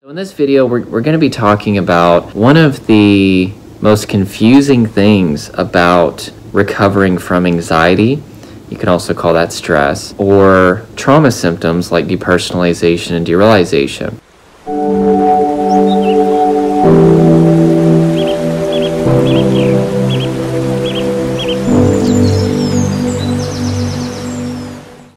So in this video, we're going to be talking about one of the most confusing things about recovering from anxiety. You can also call that stress, or trauma symptoms like depersonalization and derealization.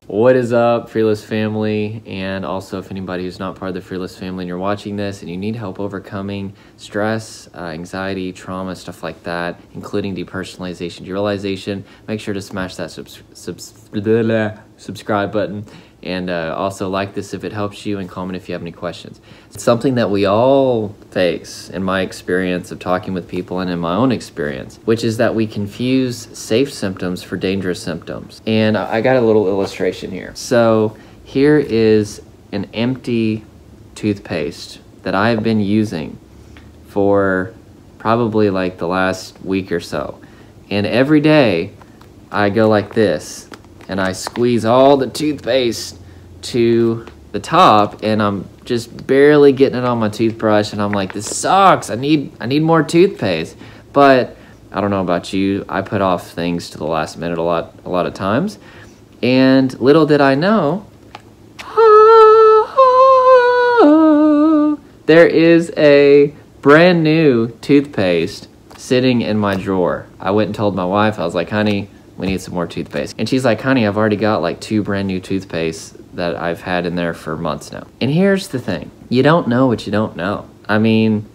What is up, Fearless family? And also, if anybody who's not part of the Fearless family and you're watching this and you need help overcoming stress, anxiety, trauma, stuff like that, including depersonalization, derealization, make sure to smash that subscribe button, and also like this if it helps you, and comment if you have any questions. It's something that we all face, in my experience of talking with people and in my own experience, which is that we confuse safe symptoms for dangerous symptoms. And I got a little illustration here. So here is an empty toothpaste that I've been using for probably like the last week or so. And every day I go like this and I squeeze all the toothpaste to the top, and I'm just barely getting it on my toothbrush, and I'm like, this sucks. I need more toothpaste. But I don't know about you, I put off things to the last minute a lot of times. And little did I know, there is a brand new toothpaste sitting in my drawer. I went and told my wife, I was like, honey, we need some more toothpaste. And she's like, honey, I've already got like 2 brand new toothpastes that I've had in there for months now. And here's the thing. You don't know what you don't know. I mean,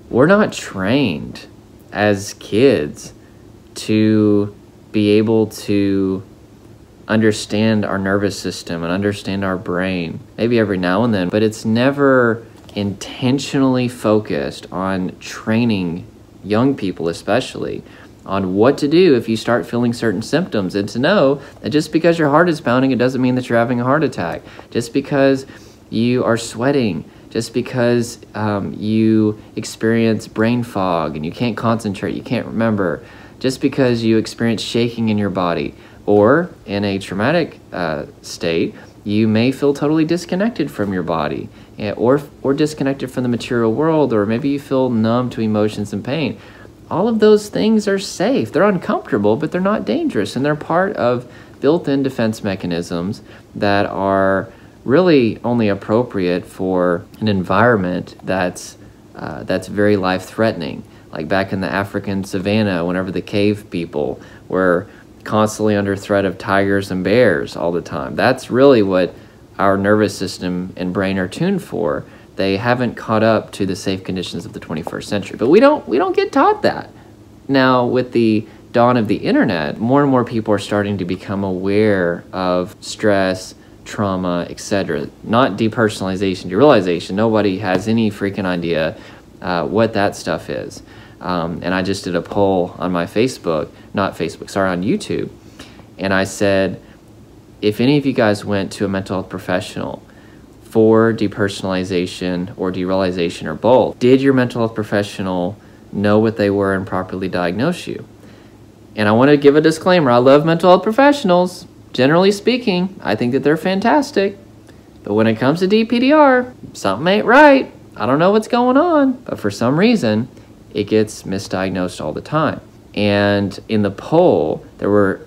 we're not trained as kids to be able to understand our nervous system and understand our brain. Maybe every now and then, but it's never intentionally focused on training young people especially on what to do if you start feeling certain symptoms, and to know that just because your heart is pounding, it doesn't mean that you're having a heart attack. Just because you are sweating, just because you experience brain fog and you can't concentrate, you can't remember, just because you experience shaking in your body, or in a traumatic state, you may feel totally disconnected from your body, or disconnected from the material world, or maybe you feel numb to emotions and pain. All of those things are safe. They're uncomfortable, but they're not dangerous, and they're part of built-in defense mechanisms that are really only appropriate for an environment that's very life-threatening. Like back in the African savannah, whenever the cave people were constantly under threat of tigers and bears all the time. That's really what our nervous system and brain are tuned for. They haven't caught up to the safe conditions of the 21st century. But we don't get taught that. Now, with the dawn of the internet, more and more people are starting to become aware of stress, trauma, etc. Not depersonalization, derealization. Nobody has any freaking idea what that stuff is. And I just did a poll on my on YouTube. And I said, if any of you guys went to a mental health professional for depersonalization or derealization or both, did your mental health professional know what they were and properly diagnose you? And I want to give a disclaimer. I love mental health professionals. Generally speaking, I think that they're fantastic. But when it comes to DPDR, something ain't right. I don't know what's going on. But for some reason, it gets misdiagnosed all the time. And in the poll, there were,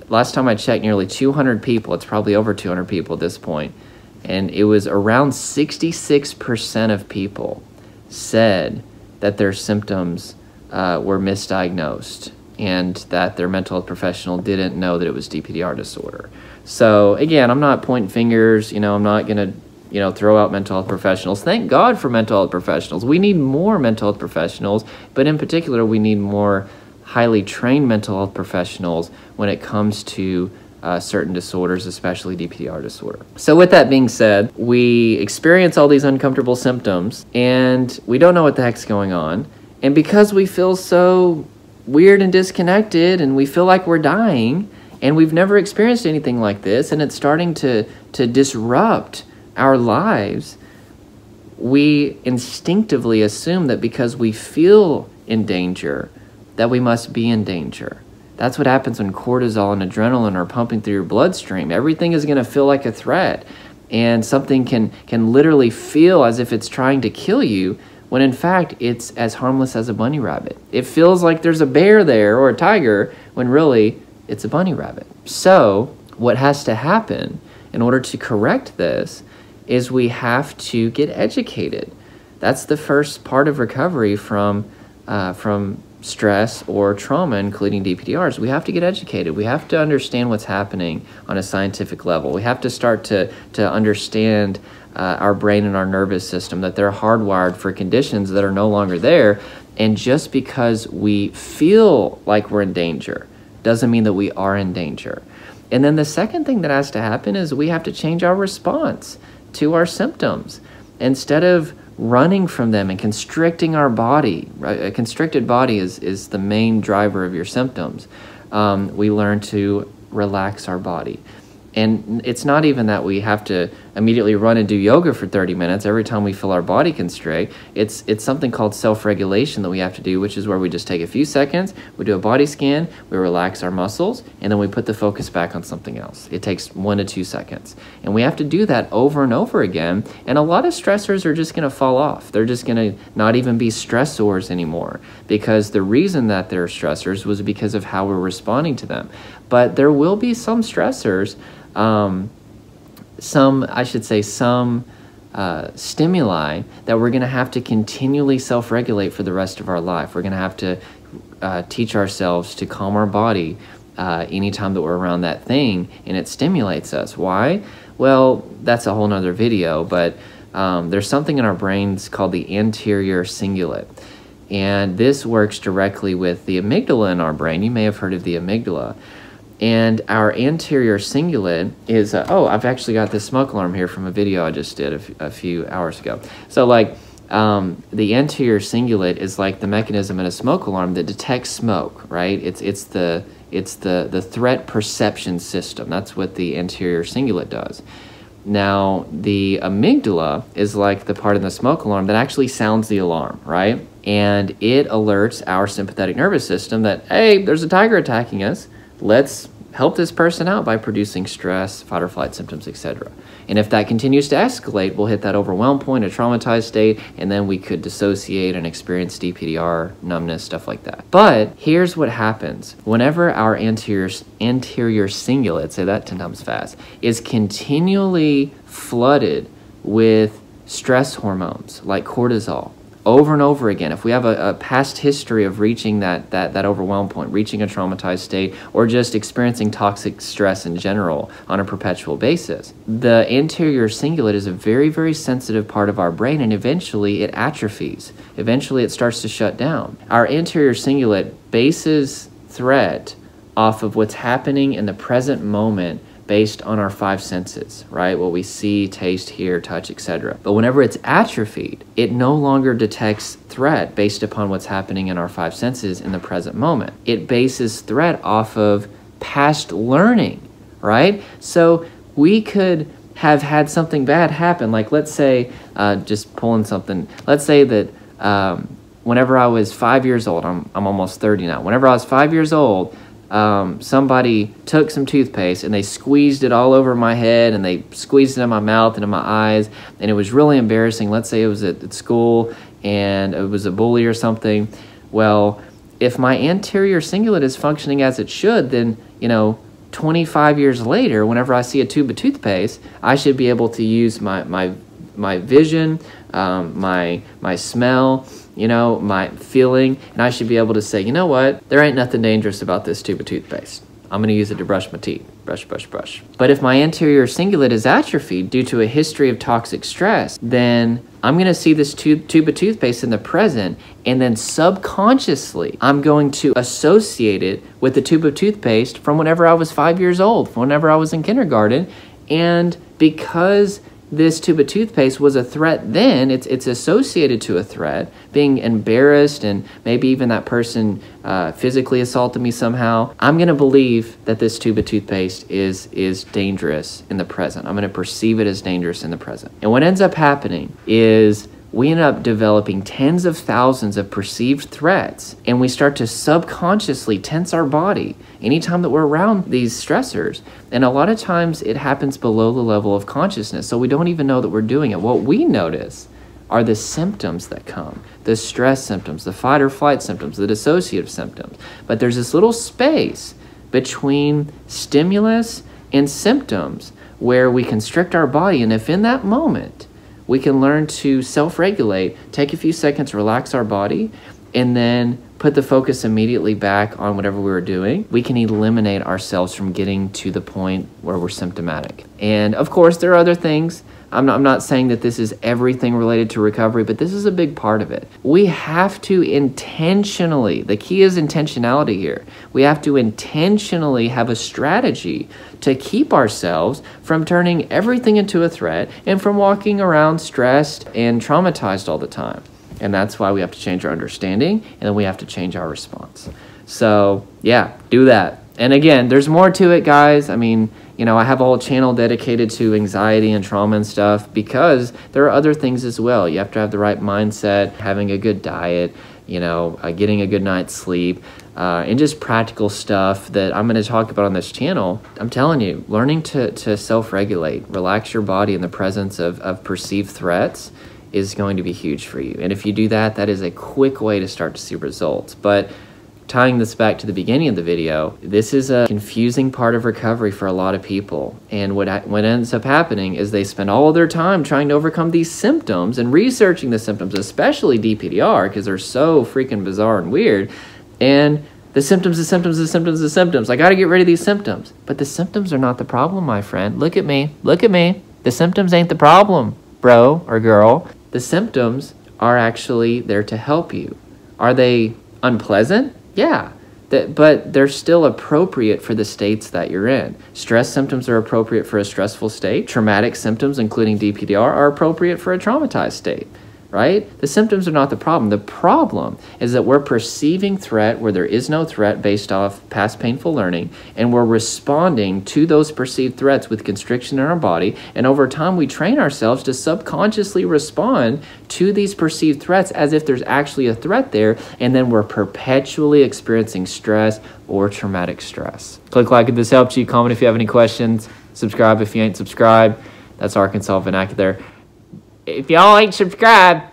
last time I checked, nearly 200 people. It's probably over 200 people at this point. And it was around 66% of people said that their symptoms were misdiagnosed and that their mental health professional didn't know that it was DPDR disorder. So again, I'm not pointing fingers, I'm not going to throw out mental health professionals. Thank God for mental health professionals. We need more mental health professionals, but in particular, we need more highly trained mental health professionals when it comes to certain disorders, especially DPDR disorder. So with that being said, we experience all these uncomfortable symptoms and we don't know what the heck's going on. And because we feel so weird and disconnected and we feel like we're dying and we've never experienced anything like this, and it's starting to disrupt our lives, we instinctively assume that because we feel in danger, that we must be in danger. That's what happens when cortisol and adrenaline are pumping through your bloodstream. Everything is going to feel like a threat. and something can literally feel as if it's trying to kill you, when in fact it's as harmless as a bunny rabbit. It feels like there's a bear there or a tiger, when really it's a bunny rabbit. So what has to happen in order to correct this is we have to get educated. That's the first part of recovery from stress or trauma, including DPDRs. We have to get educated. We have to understand what's happening on a scientific level. We have to start to understand our brain and our nervous system, that they're hardwired for conditions that are no longer there. And just because we feel like we're in danger doesn't mean that we are in danger. And then the second thing that has to happen is we have to change our response to our symptoms. Instead of running from them and constricting our body, right? A constricted body is the main driver of your symptoms. We learn to relax our body. And it's not even that we have to immediately run and do yoga for 30 minutes every time we feel our body constrict. It's something called self-regulation that we have to do, which is where we just take a few seconds, we do a body scan, we relax our muscles, and then we put the focus back on something else. It takes 1 to 2 seconds. And we have to do that over and over again. And a lot of stressors are just going to fall off. They're just going to not even be stressors anymore, because the reason that they're stressors was because of how we're responding to them. But there will be some stressors, some stimuli that we're going to have to continually self-regulate for the rest of our life. We're going to have to teach ourselves to calm our body anytime that we're around that thing and it stimulates us. Why? Well, that's a whole nother video, but there's something in our brains called the anterior cingulate. And this works directly with the amygdala in our brain. You may have heard of the amygdala. And our anterior cingulate is, I've actually got this smoke alarm here from a video I just did a few hours ago. So like the anterior cingulate is like the mechanism in a smoke alarm that detects smoke, right? It's the threat perception system. That's what the anterior cingulate does. Now, the amygdala is like the part in the smoke alarm that actually sounds the alarm, right? And it alerts our sympathetic nervous system that, hey, there's a tiger attacking us. Let's help this person out by producing stress, fight or flight symptoms, etc. And if that continues to escalate, we'll hit that overwhelmed point, a traumatized state, and then we could dissociate and experience DPDR, numbness, stuff like that. But here's what happens. Whenever our anterior cingulate, say that 10 times fast, is continually flooded with stress hormones like cortisol, over and over again, if we have a past history of reaching that overwhelmed point, reaching a traumatized state, or just experiencing toxic stress in general on a perpetual basis, the anterior cingulate is a very, very sensitive part of our brain, and eventually it atrophies. Eventually it starts to shut down. Our anterior cingulate bases threat off of what's happening in the present moment based on our 5 senses, right? What we see, taste, hear, touch, etc. But whenever it's atrophied, it no longer detects threat based upon what's happening in our 5 senses in the present moment. It bases threat off of past learning, right? So we could have had something bad happen, like let's say, just pulling something, let's say that whenever I was 5 years old, I'm almost 30 now, whenever I was 5 years old, somebody took some toothpaste and they squeezed it all over my head and they squeezed it in my mouth and in my eyes, and it was really embarrassing. Let's say it was at school and it was a bully or something. Well, if my anterior cingulate is functioning as it should, then, 25 years later, whenever I see a tube of toothpaste, I should be able to use my vision, my smell, my feeling, and I should be able to say, you know what, there ain't nothing dangerous about this tube of toothpaste. I'm going to use it to brush my teeth. Brush, brush, brush. But if my anterior cingulate is atrophied due to a history of toxic stress, then I'm going to see this tube of toothpaste in the present, and then subconsciously, I'm going to associate it with the tube of toothpaste from whenever I was 5 years old, from whenever I was in kindergarten, and because this tube of toothpaste was a threat then, it's associated to a threat, being embarrassed, and maybe even that person physically assaulted me somehow, I'm going to believe that this tube of toothpaste is dangerous in the present. I'm going to perceive it as dangerous in the present. And what ends up happening is we end up developing tens of thousands of perceived threats, and we start to subconsciously tense our body anytime that we're around these stressors. And a lot of times it happens below the level of consciousness, so we don't even know that we're doing it. What we notice are the symptoms that come, the stress symptoms, the fight or flight symptoms, the dissociative symptoms. But there's this little space between stimulus and symptoms where we constrict our body, and if in that moment we can learn to self-regulate, take a few seconds, relax our body, and then put the focus immediately back on whatever we were doing, we can eliminate ourselves from getting to the point where we're symptomatic. And of course, there are other things. I'm not saying that this is everything related to recovery, but this is a big part of it. We have to intentionally, the key is intentionality here. We have to intentionally have a strategy to keep ourselves from turning everything into a threat and from walking around stressed and traumatized all the time. And that's why we have to change our understanding, and then we have to change our response. So yeah, do that. And again, there's more to it, guys. I mean, you know, I have a whole channel dedicated to anxiety and trauma and stuff because there are other things as well. You have to have the right mindset, having a good diet, you know, getting a good night's sleep, and just practical stuff that I'm going to talk about on this channel. I'm telling you, learning to self-regulate, relax your body in the presence of perceived threats is going to be huge for you. And if you do that, that is a quick way to start to see results. But tying this back to the beginning of the video, this is a confusing part of recovery for a lot of people. And what ends up happening is they spend all of their time trying to overcome these symptoms and researching the symptoms, especially DPDR, because they're so freaking bizarre and weird. And the symptoms, I got to get rid of these symptoms. But the symptoms are not the problem, my friend. Look at me. Look at me. The symptoms ain't the problem, bro or girl. The symptoms are actually there to help you. Are they unpleasant? Yeah, but they're still appropriate for the states that you're in. Stress symptoms are appropriate for a stressful state. Traumatic symptoms, including DPDR, are appropriate for a traumatized state, right? The symptoms are not the problem. The problem is that we're perceiving threat where there is no threat based off past painful learning, and we're responding to those perceived threats with constriction in our body, and over time we train ourselves to subconsciously respond to these perceived threats as if there's actually a threat there, and then we're perpetually experiencing stress or traumatic stress. Click like if this helps you, comment if you have any questions, subscribe if you ain't subscribed. That's Arkansas vernacular. If y'all ain't subscribed,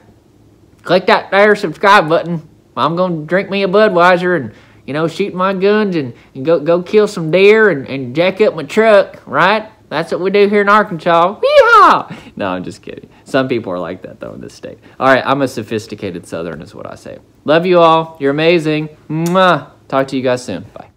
click that there subscribe button. I'm going to drink me a Budweiser and, you know, shoot my guns and go kill some deer and jack up my truck, right? That's what we do here in Arkansas. Yeehaw! No, I'm just kidding. Some people are like that, though, in this state. All right, I'm a sophisticated Southern is what I say. Love you all. You're amazing. Mwah. Talk to you guys soon. Bye.